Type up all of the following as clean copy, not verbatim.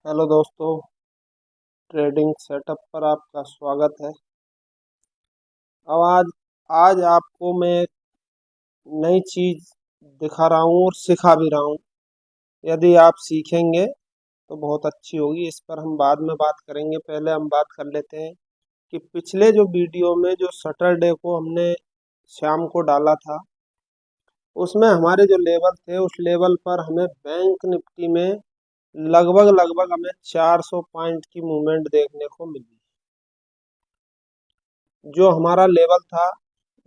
Hello दोस्तों, trading setup पर आपका स्वागत है। अब आज आपको मैं एक नई चीज़ दिखा रहा हूँ और सिखा भी रहा हूँ। यदि आप सीखेंगे तो बहुत अच्छी होगी। इस पर हम बाद में बात करेंगे। पहले हम बात कर लेते हैं कि पिछले जो वीडियो में जो सैटरडे को हमने शाम को डाला था, उसमें हमारे जो लेवल थे उस लेवल पर हमें बैंक निफ्टी में लगभग लगभग हमें 400 पॉइंट की मूवमेंट देखने को मिली। जो हमारा लेवल था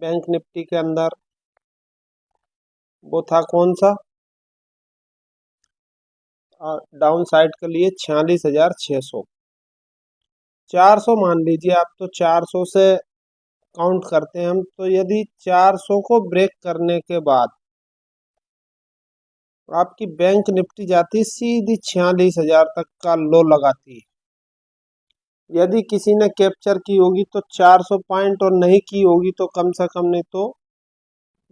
बैंक निफ्टी के अंदर, वो था कौन सा? डाउन साइड के लिए 46,600। 400 मान लीजिए आप, तो 400 से काउंट करते हैं हम। तो यदि 400 को ब्रेक करने के बाद आपकी बैंक निफ्टी जाती सीधी 46,000 तक का लो लगाती है। यदि किसी ने कैप्चर की होगी तो 400 पॉइंट, और नहीं की होगी तो कम से कम नहीं तो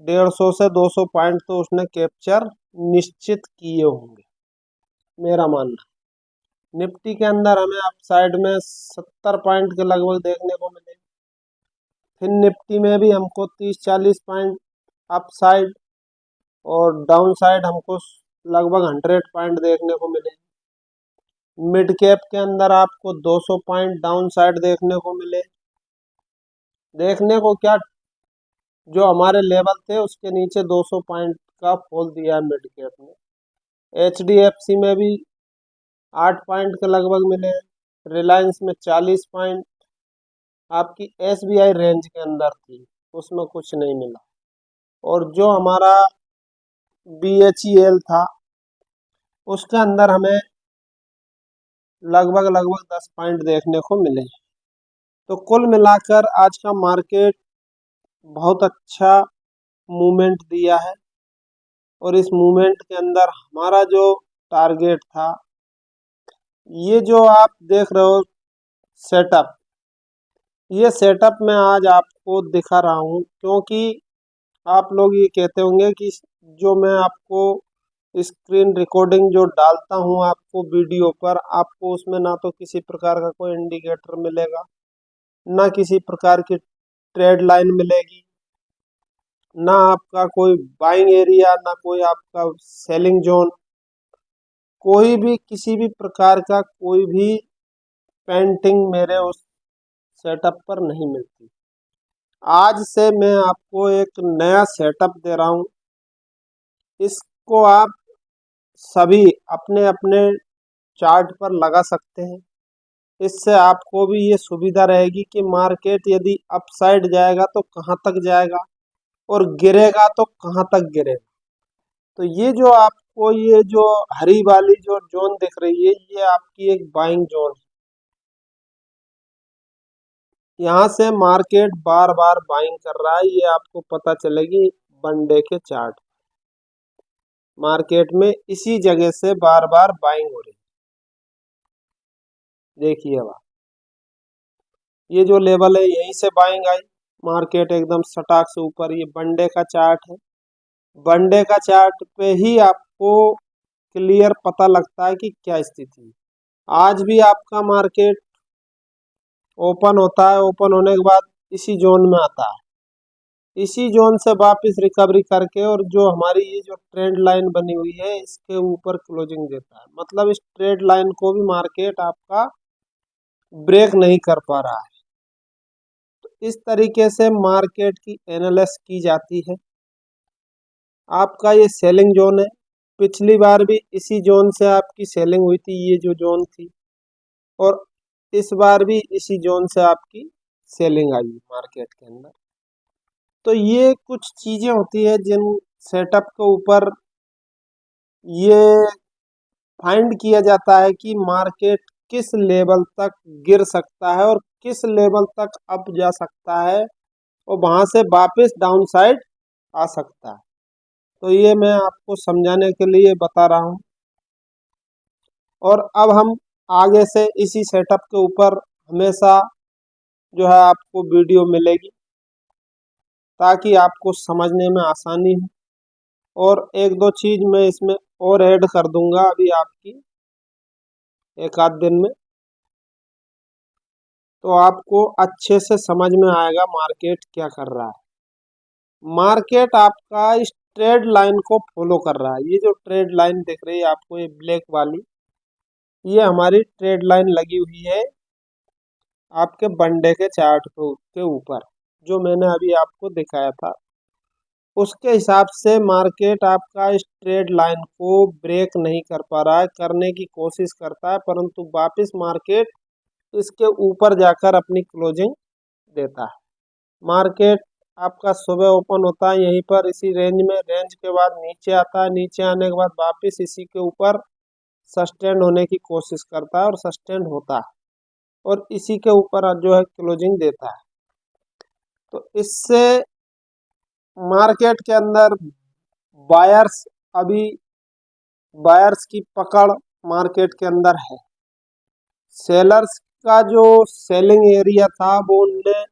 150 से 200 पॉइंट तो उसने कैप्चर निश्चित किए होंगे, मेरा मानना। निफ्टी के अंदर हमें अप साइड में 70 पॉइंट के लगभग देखने को मिले। फिर निफ्टी में भी हमको 30-40 पॉइंट अप साइड, और डाउन साइड हमको लगभग 100 पॉइंट देखने को मिले। मिड कैप के अंदर आपको 200 पॉइंट डाउन साइड देखने को मिले। देखने को क्या, जो हमारे लेवल थे उसके नीचे 200 पॉइंट का फॉल दिया मिड कैप ने। HDFC में भी 8 पॉइंट के लगभग मिले। रिलायंस में 40 पॉइंट। आपकी SBI रेंज के अंदर थी, उसमें कुछ नहीं मिला। और जो हमारा BHEL था उसके अंदर हमें लगभग लगभग 10 पॉइंट देखने को मिले। तो कुल मिलाकर आज का मार्केट बहुत अच्छा मूवमेंट दिया है। और इस मूवमेंट के अंदर हमारा जो टारगेट था, ये जो आप देख रहे हो सेटअप, ये सेटअप मैं आज आपको दिखा रहा हूँ, क्योंकि आप लोग ये कहते होंगे कि जो मैं आपको स्क्रीन रिकॉर्डिंग जो डालता हूँ आपको वीडियो पर, आपको उसमें ना तो किसी प्रकार का कोई इंडिकेटर मिलेगा, ना किसी प्रकार की ट्रेड लाइन मिलेगी, ना आपका कोई बाइंग एरिया, ना कोई आपका सेलिंग जोन, कोई भी किसी भी प्रकार का कोई भी पेंटिंग मेरे उस सेटअप पर नहीं मिलती। आज से मैं आपको एक नया सेटअप दे रहा हूँ। इसको आप सभी अपने अपने चार्ट पर लगा सकते हैं। इससे आपको भी ये सुविधा रहेगी कि मार्केट यदि अपसाइड जाएगा तो कहाँ तक जाएगा, और गिरेगा तो कहाँ तक गिरेगा। तो ये जो आपको ये जो हरी वाली जो जोन दिख रही है, ये आपकी एक बाइंग जोन है। यहाँ से मार्केट बार बार बाइंग कर रहा है, ये आपको पता चलेगी वन डे के चार्ट। मार्केट में इसी जगह से बार बार बाइंग हो रही है। देखिए अब ये जो लेवल है यहीं से बाइंग आई, मार्केट एकदम सटाक से ऊपर। ये वन डे का चार्ट है। वन डे का चार्ट पे ही आपको क्लियर पता लगता है कि क्या स्थिति है। आज भी आपका मार्केट ओपन होता है, ओपन होने के बाद इसी जोन में आता है। इसी जोन से वापस रिकवरी करके, और जो हमारी ये जो ट्रेंड लाइन बनी हुई है इसके ऊपर क्लोजिंग देता है। मतलब इस ट्रेड लाइन को भी मार्केट आपका ब्रेक नहीं कर पा रहा है। तो इस तरीके से मार्केट की एनालिसिस की जाती है। आपका ये सेलिंग जोन है। पिछली बार भी इसी जोन से आपकी सेलिंग हुई थी, ये जो जोन थी। और इस बार भी इसी जोन से आपकी सेलिंग आई मार्केट के अंदर। तो ये कुछ चीजें होती है जिन सेटअप के ऊपर ये फाइंड किया जाता है कि मार्केट किस लेवल तक गिर सकता है और किस लेवल तक अप जा सकता है, और वहां से वापस डाउन साइड आ सकता है। तो ये मैं आपको समझाने के लिए बता रहा हूँ। और अब हम आगे से इसी सेटअप के ऊपर हमेशा जो है आपको वीडियो मिलेगी, ताकि आपको समझने में आसानी हो। और एक दो चीज मैं इसमें और ऐड कर दूंगा अभी आपकी एक आध दिन में, तो आपको अच्छे से समझ में आएगा मार्केट क्या कर रहा है। मार्केट आपका इस ट्रेड लाइन को फॉलो कर रहा है। ये जो ट्रेड लाइन दिख रही है आपको, ये ब्लैक वाली, ये हमारी ट्रेड लाइन लगी हुई है आपके वनडे के चार्ट के ऊपर, जो मैंने अभी आपको दिखाया था। उसके हिसाब से मार्केट आपका इस ट्रेड लाइन को ब्रेक नहीं कर पा रहा है, करने की कोशिश करता है, परंतु वापस मार्केट इसके ऊपर जाकर अपनी क्लोजिंग देता है। मार्केट आपका सुबह ओपन होता है यहीं पर इसी रेंज में, रेंज के बाद नीचे आता है, नीचे आने के बाद वापस इसी के ऊपर सस्टेन होने की कोशिश करता है और सस्टेन होता है, और इसी के ऊपर जो है क्लोजिंग देता है। तो इससे मार्केट के अंदर बायर्स, अभी बायर्स की पकड़ मार्केट के अंदर है। सेलर्स का जो सेलिंग एरिया था वो उनने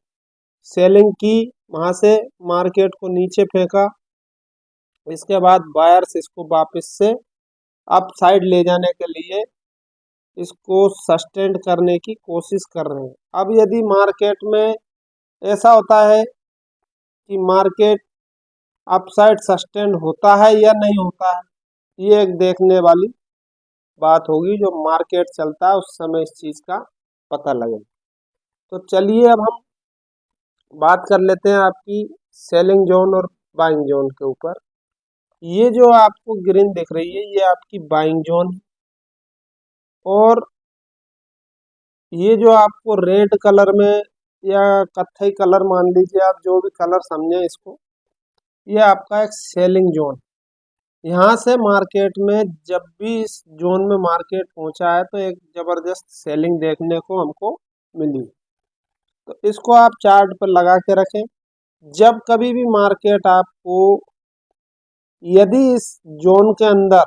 सेलिंग की, वहां से मार्केट को नीचे फेंका। इसके बाद बायर्स इसको वापस से अप साइड ले जाने के लिए इसको सस्टेन करने की कोशिश कर रहे हैं। अब यदि मार्केट में ऐसा होता है कि मार्केट अपसाइड सस्टेन होता है या नहीं होता है, ये एक देखने वाली बात होगी। जो मार्केट चलता है उस समय इस चीज का पता लगेगा। तो चलिए अब हम बात कर लेते हैं आपकी सेलिंग जोन और बाइंग जोन के ऊपर। ये जो आपको ग्रीन दिख रही है ये आपकी बाइंग जोन है, और ये जो आपको रेड कलर में या कत्थई कलर मान लीजिए आप, जो भी कलर समझे इसको, ये आपका एक सेलिंग जोन। यहाँ से मार्केट में जब भी इस जोन में मार्केट पहुंचा है तो एक जबरदस्त सेलिंग देखने को हमको मिली। तो इसको आप चार्ट पर लगा के रखें। जब कभी भी मार्केट आपको, यदि इस जोन के अंदर,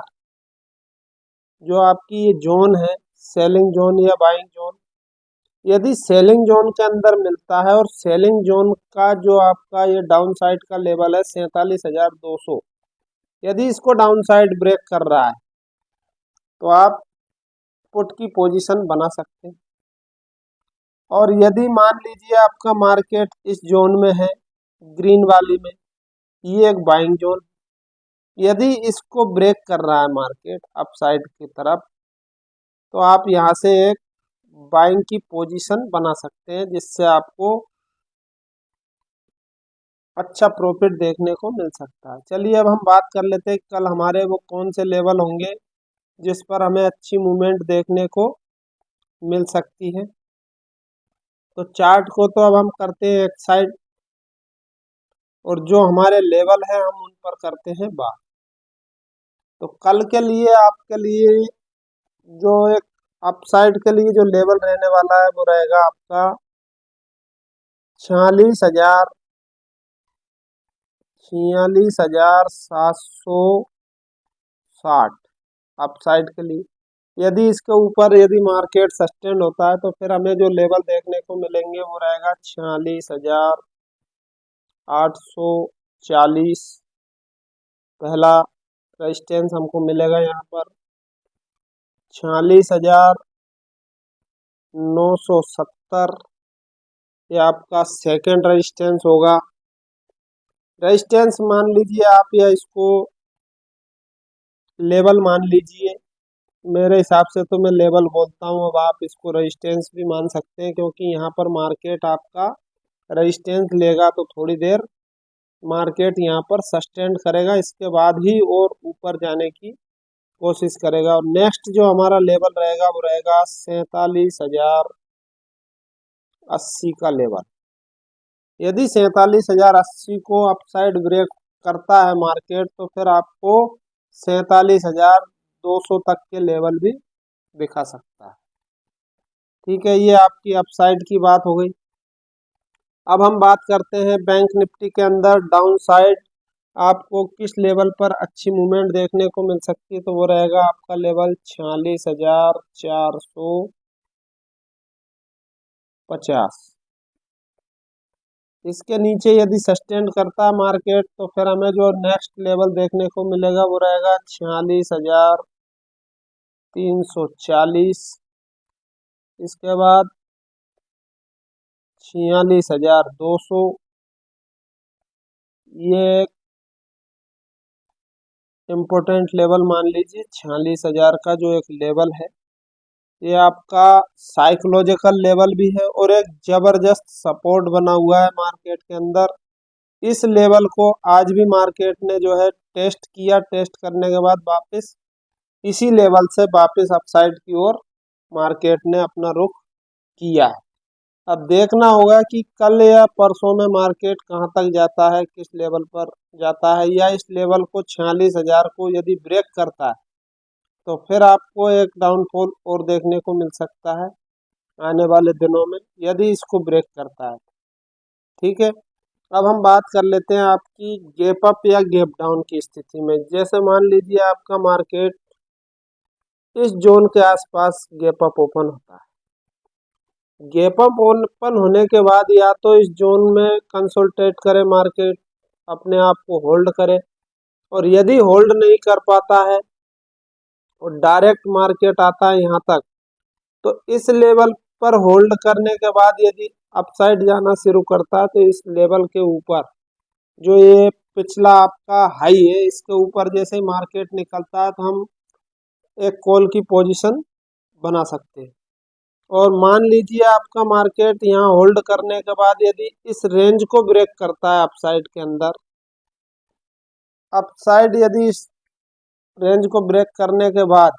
जो आपकी ये जोन है सेलिंग जोन या बाइंग जोन, यदि सेलिंग जोन के अंदर मिलता है और सेलिंग जोन का जो आपका ये डाउन साइड का लेवल है 47,200, यदि इसको डाउन साइड ब्रेक कर रहा है तो आप पुट की पोजीशन बना सकते हैं। और यदि मान लीजिए आपका मार्केट इस जोन में है ग्रीन वाली में, ये एक बाइंग जोन, यदि इसको ब्रेक कर रहा है मार्केट अप साइड की तरफ, तो आप यहाँ से एक बाइंग की पोजीशन बना सकते हैं, जिससे आपको अच्छा प्रॉफिट देखने को मिल सकता है। चलिए अब हम बात कर लेते हैं कल हमारे वो कौन से लेवल होंगे जिस पर हमें अच्छी मूवमेंट देखने को मिल सकती है। तो चार्ट को तो अब हम करते हैं एक साइड, और जो हमारे लेवल है हम उन पर करते हैं बात। तो कल के लिए आपके लिए जो एक अपसाइड के लिए जो लेवल रहने वाला है वो रहेगा आपका 46,000, 46,760 अपसाइड के लिए। यदि इसके ऊपर यदि मार्केट सस्टेन होता है तो फिर हमें जो लेवल देखने को मिलेंगे वो रहेगा 46,840। पहला रेजिस्टेंस हमको मिलेगा यहाँ पर 46,970, ये आपका सेकंड रेजिस्टेंस होगा। रेजिस्टेंस मान लीजिए आप, या इसको लेवल मान लीजिए। मेरे हिसाब से तो मैं लेवल बोलता हूँ, अब आप इसको रेजिस्टेंस भी मान सकते हैं, क्योंकि यहाँ पर मार्केट आपका रेजिस्टेंस लेगा तो थोड़ी देर मार्केट यहाँ पर सस्टेन करेगा, इसके बाद ही और ऊपर जाने की कोशिश करेगा। और नेक्स्ट जो हमारा लेवल रहेगा वो रहेगा 47,080 का लेवल। यदि 47,080 को अपसाइड ब्रेक करता है मार्केट तो फिर आपको 47,200 तक के लेवल भी दिखा सकता है। ठीक है, ये आपकी अपसाइड की बात हो गई। अब हम बात करते हैं बैंक निफ्टी के अंदर डाउन साइड आपको किस लेवल पर अच्छी मूवमेंट देखने को मिल सकती है, तो वो रहेगा आपका लेवल 46,450। इसके नीचे यदि सस्टेन करता है मार्केट तो फिर हमें जो नेक्स्ट लेवल देखने को मिलेगा वो रहेगा 46,340। इसके बाद 46,200, ये एक इम्पोर्टेंट लेवल मान लीजिए। 46,000 का जो एक लेवल है, ये आपका साइकोलॉजिकल लेवल भी है और एक जबरदस्त सपोर्ट बना हुआ है मार्केट के अंदर। इस लेवल को आज भी मार्केट ने जो है टेस्ट किया, टेस्ट करने के बाद वापस इसी लेवल से वापस अपसाइड की ओर मार्केट ने अपना रुख किया है। अब देखना होगा कि कल या परसों में मार्केट कहां तक जाता है, किस लेवल पर जाता है, या इस लेवल को 46,000 को यदि ब्रेक करता है तो फिर आपको एक डाउनफॉल और देखने को मिल सकता है आने वाले दिनों में, यदि इसको ब्रेक करता है। ठीक है, अब हम बात कर लेते हैं आपकी गैप अप या गैप डाउन की स्थिति में। जैसे मान लीजिए आपका मार्केट इस जोन के आसपास गैप अप ओपन होता है। गैप अप ओपन होने के बाद या तो इस जोन में कंसोलिडेट करे मार्केट, अपने आप को होल्ड करे, और यदि होल्ड नहीं कर पाता है और डायरेक्ट मार्केट आता है यहाँ तक, तो इस लेवल पर होल्ड करने के बाद यदि अपसाइड जाना शुरू करता है तो इस लेवल के ऊपर जो ये पिछला आपका हाई है, इसके ऊपर जैसे ही मार्केट निकलता है तो हम एक कॉल की पोजीशन बना सकते हैं। और मान लीजिए आपका मार्केट यहाँ होल्ड करने के बाद यदि इस रेंज को ब्रेक करता है अपसाइड के अंदर, अपसाइड यदि इस रेंज को ब्रेक करने के बाद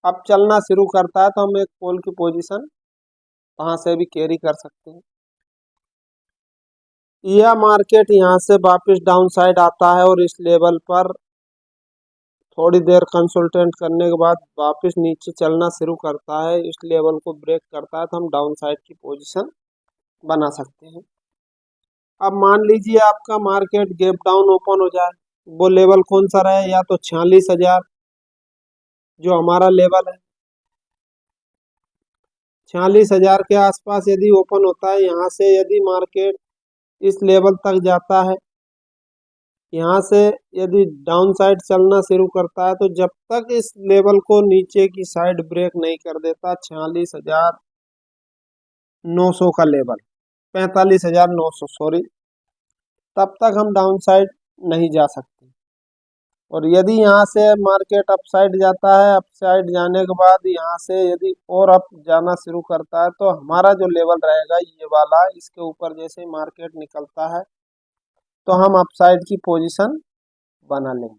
अब चलना शुरू करता है तो हम एक कॉल की पोजीशन वहां से भी कैरी कर सकते हैं। यह मार्केट यहाँ से वापस डाउन साइड आता है और इस लेवल पर थोड़ी देर कंसल्टेंट करने के बाद वापस नीचे चलना शुरू करता है, इस लेवल को ब्रेक करता है तो हम डाउन साइड की पोजीशन बना सकते हैं। अब मान लीजिए आपका मार्केट गैप डाउन ओपन हो जाए, वो लेवल कौन सा रहे, या तो 46,000 जो हमारा लेवल है, 46,000 के आसपास यदि ओपन होता है, यहाँ से यदि मार्केट इस लेवल तक जाता है, यहाँ से यदि डाउन साइड चलना शुरू करता है, तो जब तक इस लेवल को नीचे की साइड ब्रेक नहीं कर देता 46,900 का लेवल, 45,900 सॉरी, तब तक हम डाउन साइड नहीं जा सकते। और यदि यहाँ से मार्केट अप साइड जाता है, अप साइड जाने के बाद यहाँ से यदि और अप जाना शुरू करता है तो हमारा जो लेवल रहेगा ये वाला, इसके ऊपर जैसे मार्केट निकलता है तो हम अप साइड की पोजीशन बना लेंगे।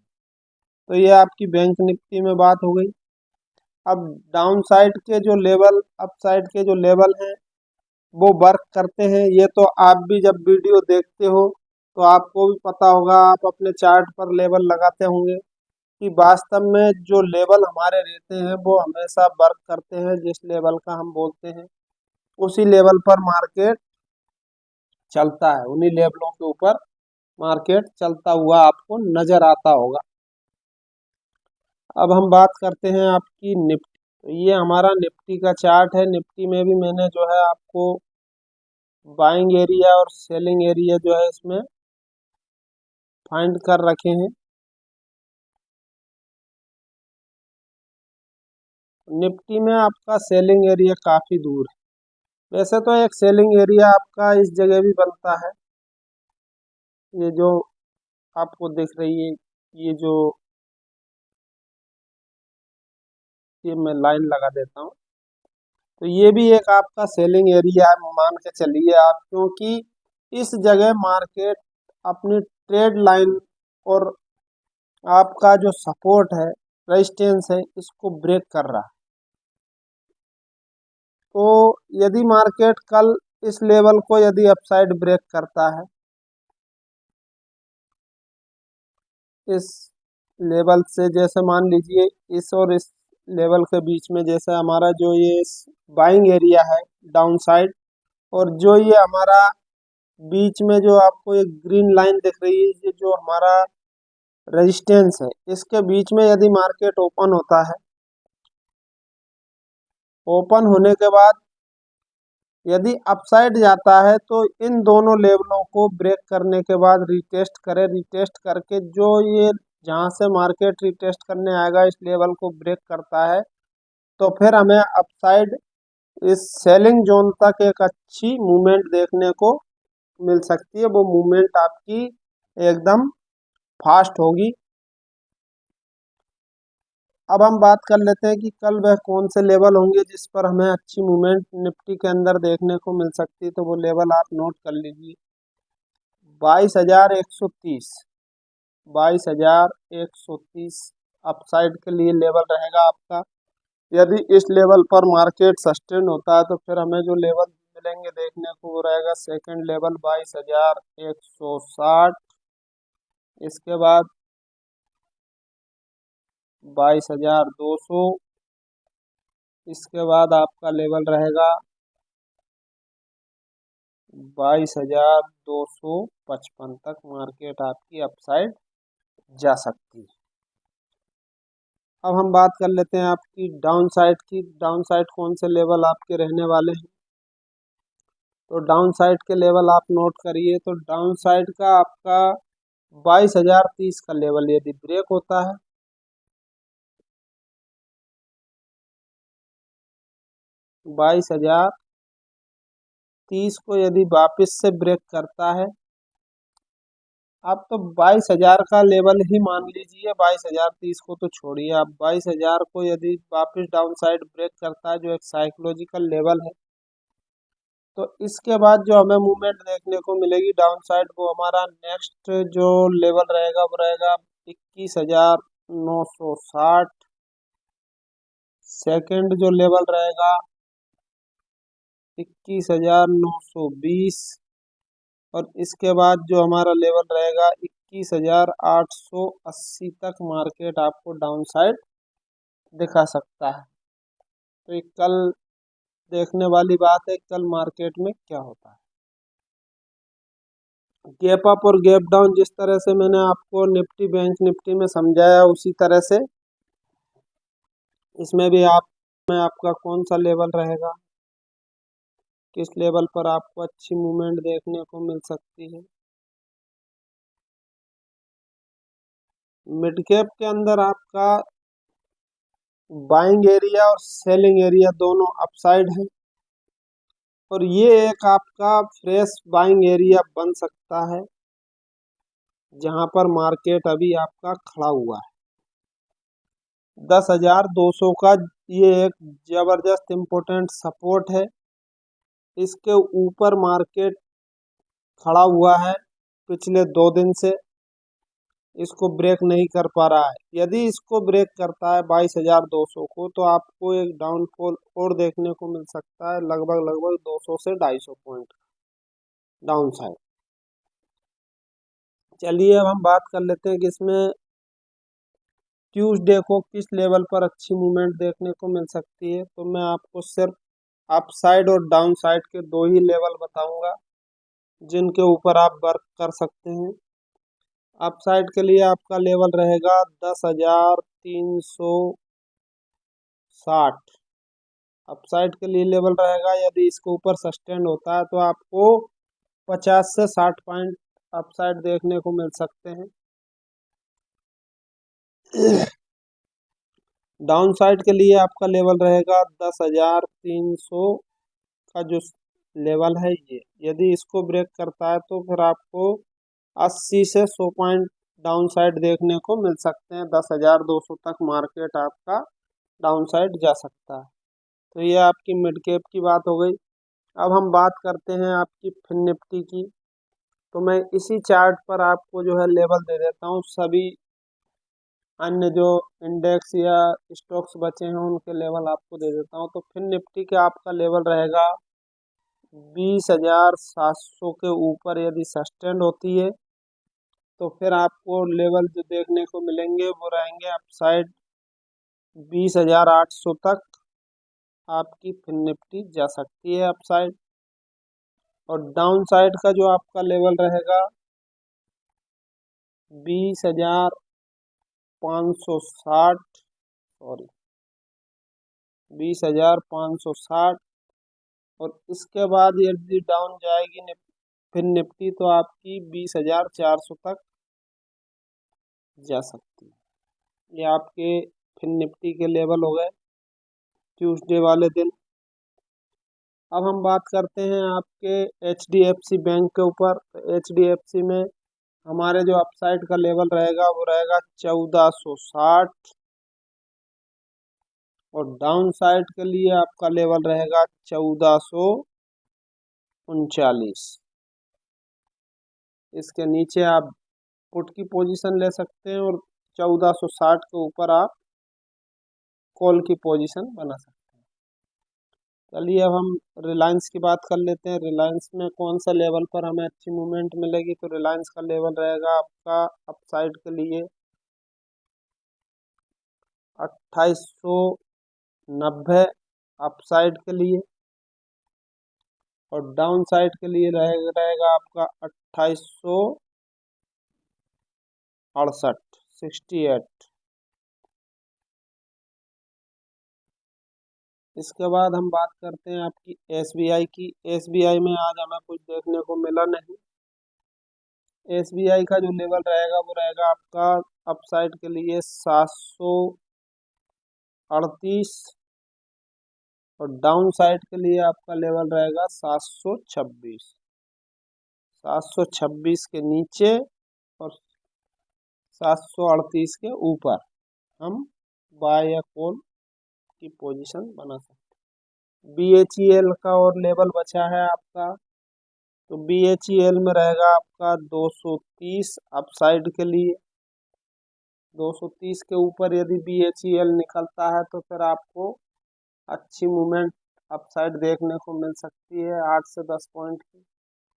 तो ये आपकी बैंक निफ्टी में बात हो गई। अब डाउन साइड के जो लेवल, अप साइड के जो लेवल हैं वो वर्क करते हैं। ये तो आप भी जब वीडियो देखते हो तो आपको भी पता होगा, आप अपने चार्ट पर लेवल लगाते होंगे कि वास्तव में जो लेवल हमारे रहते हैं वो हमेशा वर्क करते हैं। जिस लेवल का हम बोलते हैं उसी लेवल पर मार्केट चलता है, उन्हीं लेवलों के ऊपर मार्केट चलता हुआ आपको नजर आता होगा। अब हम बात करते हैं आपकी निफ्टी। तो ये हमारा निफ्टी का चार्ट है। निफ्टी में भी मैंने जो है आपको बाइंग एरिया और सेलिंग एरिया जो है इसमें फाइंड कर रखे हैं। निफ्टी में आपका सेलिंग एरिया काफ़ी दूर है। वैसे तो एक सेलिंग एरिया आपका इस जगह भी बनता है, ये जो आपको दिख रही है, ये जो, ये मैं लाइन लगा देता हूँ, तो ये भी एक आपका सेलिंग एरिया है मान के चलिए आप, क्योंकि इस जगह मार्केट अपनी ट्रेड लाइन और आपका जो सपोर्ट है, रेजिस्टेंस है, इसको ब्रेक कर रहा है। तो यदि मार्केट कल इस लेवल को यदि अपसाइड ब्रेक करता है, इस लेवल से, जैसे मान लीजिए इस और इस लेवल के बीच में जैसे हमारा जो ये बाइंग एरिया है डाउन साइड, और जो ये हमारा बीच में जो आपको एक ग्रीन लाइन दिख रही है, ये जो हमारा रेजिस्टेंस है, इसके बीच में यदि मार्केट ओपन होता है, ओपन होने के बाद यदि अपसाइड जाता है तो इन दोनों लेवलों को ब्रेक करने के बाद रिटेस्ट करे, रिटेस्ट करके जो ये जहां से मार्केट रिटेस्ट करने आएगा इस लेवल को ब्रेक करता है, तो फिर हमें अपसाइड इस सेलिंग जोन तक एक अच्छी मूवमेंट देखने को मिल सकती है। वो मूवमेंट आपकी एकदम फास्ट होगी। अब हम बात कर लेते हैं कि कल वह कौन से लेवल होंगे जिस पर हमें अच्छी मूवमेंट निफ्टी के अंदर देखने को मिल सकती है। तो वो लेवल आप नोट कर लीजिए। 22,130, 22,130 अपसाइड के लिए लेवल रहेगा आपका। यदि इस लेवल पर मार्केट सस्टेन होता है तो फिर हमें जो लेवल मिलेंगे देखने को वो रहेगा सेकंड लेवल 22,160। इसके बाद 22,200। इसके बाद आपका लेवल रहेगा 22,255 तक मार्केट आपकी अपसाइड जा सकती है। अब हम बात कर लेते हैं आपकी डाउन साइड की। डाउन साइड कौन से लेवल आपके रहने वाले हैं। तो डाउन साइड के लेवल आप नोट करिए। तो डाउन साइड का आपका 22,030 का लेवल यदि ब्रेक होता है, 22,030 को यदि वापस से ब्रेक करता है, आप तो 22,000 का लेवल ही मान लीजिए। 22,030 को तो छोड़िए, आप 22,000 को यदि वापस डाउन साइड ब्रेक करता है जो एक साइकोलॉजिकल लेवल है, तो इसके बाद जो हमें मूवमेंट देखने को मिलेगी डाउन साइड, वो हमारा नेक्स्ट जो लेवल रहेगा वो रहेगा 21,960। सेकंड जो लेवल रहेगा 21,920। और इसके बाद जो हमारा लेवल रहेगा 21,880 तक मार्केट आपको डाउन साइड दिखा सकता है। तो ये कल देखने वाली बात है, कल मार्केट में क्या होता है। गैप अप और गैप डाउन जिस तरह से मैंने आपको निफ्टी बैंक निफ्टी में समझाया, उसी तरह से इसमें भी आपका कौन सा लेवल रहेगा, किस लेवल पर आपको अच्छी मूवमेंट देखने को मिल सकती है। मिड कैप के अंदर आपका बाइंग एरिया और सेलिंग एरिया दोनों अपसाइड है, और ये एक आपका फ्रेश बाइंग एरिया बन सकता है जहां पर मार्केट अभी आपका खड़ा हुआ है। 10,200 का ये एक जबरदस्त इम्पोर्टेंट सपोर्ट है। इसके ऊपर मार्केट खड़ा हुआ है पिछले 2 दिन से, इसको ब्रेक नहीं कर पा रहा है। यदि इसको ब्रेक करता है 22,200 को, तो आपको एक डाउनफॉल और देखने को मिल सकता है, लगभग लगभग 200 से 250 पॉइंट डाउन साइड। चलिए अब हम बात कर लेते हैं कि इसमें ट्यूसडे को किस लेवल पर अच्छी मूवमेंट देखने को मिल सकती है। तो मैं आपको सिर्फ अप साइड और डाउन साइड के दो ही लेवल बताऊंगा जिनके ऊपर आप वर्क कर सकते हैं। अप साइड के लिए आपका लेवल रहेगा 10,360। अप साइड के लिए लेवल रहेगा, यदि इसके ऊपर सस्टेन होता है तो आपको 50 से 60 पॉइंट अप साइड देखने को मिल सकते हैं। डाउन साइड के लिए आपका लेवल रहेगा 10,300 का जो लेवल है ये, यदि इसको ब्रेक करता है तो फिर आपको 80 से 100 पॉइंट डाउन साइड देखने को मिल सकते हैं। 10,200 तक मार्केट आपका डाउन साइड जा सकता है। तो ये आपकी मिड कैप की बात हो गई। अब हम बात करते हैं आपकी फिन निफ्टी की। तो मैं इसी चार्ट पर आपको जो है लेवल दे देता हूँ। सभी अन्य जो इंडेक्स या स्टॉक्स बचे हैं उनके लेवल आपको दे देता हूँ। तो फिन निफ्टी के आपका लेवल रहेगा 20,700 के ऊपर यदि सस्टेंड होती है तो फिर आपको लेवल जो देखने को मिलेंगे वो रहेंगे अपसाइड 20,800 तक आपकी फिन निफ्टी जा सकती है अपसाइड। और डाउन साइड का जो आपका लेवल रहेगा 20,560, सॉरी 20,560। और इसके बाद यदि डाउन जाएगी फिर निफ्टी तो आपकी 20,400 तक जा सकती है। ये आपके फिर निफ्टी के लेवल हो गए ट्यूसडे वाले दिन। अब हम बात करते हैं आपके HDFC बैंक के ऊपर। तो HDFC में हमारे जो अपसाइड का लेवल रहेगा वो रहेगा 1460 और डाउन साइड के लिए आपका लेवल रहेगा 1439। इसके नीचे आप पुट की पोजीशन ले सकते हैं और 1460 के ऊपर आप कॉल की पोजीशन बना सकते हैं। चलिए अब हम रिलायंस की बात कर लेते हैं। रिलायंस में कौन सा लेवल पर हमें अच्छी मूवमेंट मिलेगी। तो रिलायंस का लेवल रहेगा आपका अपसाइड के लिए 2890 अपसाइड के लिए, और डाउन साइड के लिए रहेगा आपका 2868 68। इसके बाद हम बात करते हैं आपकी SBI की। SBI में आज हमें कुछ देखने को मिला नहीं। SBI का जो लेवल रहेगा वो रहेगा आपका अपसाइड के लिए 738 और डाउन साइड के लिए आपका लेवल रहेगा 726। 726 के नीचे और 738 के ऊपर हम बाय या कॉल की पोजीशन बना सकते हैं। BHEL का और लेवल बचा है आपका। तो BHEL में रहेगा आपका 230 अपसाइड के लिए। 230 के ऊपर यदि BHEL निकलता है तो फिर आपको अच्छी मूवमेंट अपसाइड देखने को मिल सकती है 8 से 10 पॉइंट की।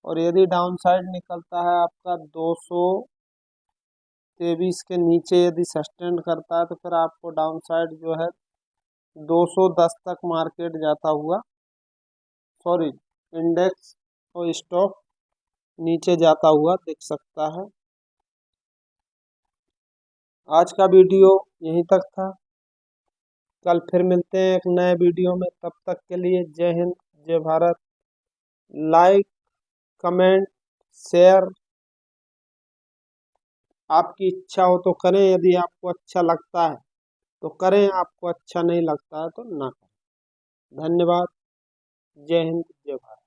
और यदि डाउन साइड निकलता है आपका 223 के नीचे यदि सस्टेन करता है तो फिर आपको डाउन साइड जो है 210 तक मार्केट जाता हुआ, सॉरी, इंडेक्स और स्टॉक नीचे जाता हुआ दिख सकता है। आज का वीडियो यहीं तक था। कल फिर मिलते हैं एक नए वीडियो में। तब तक के लिए जय हिंद, जय भारत। लाइक, कमेंट, शेयर आपकी इच्छा हो तो करें, यदि आपको अच्छा लगता है तो करें, आपको अच्छा नहीं लगता है तो ना करें। धन्यवाद। जय हिंद, जय भारत।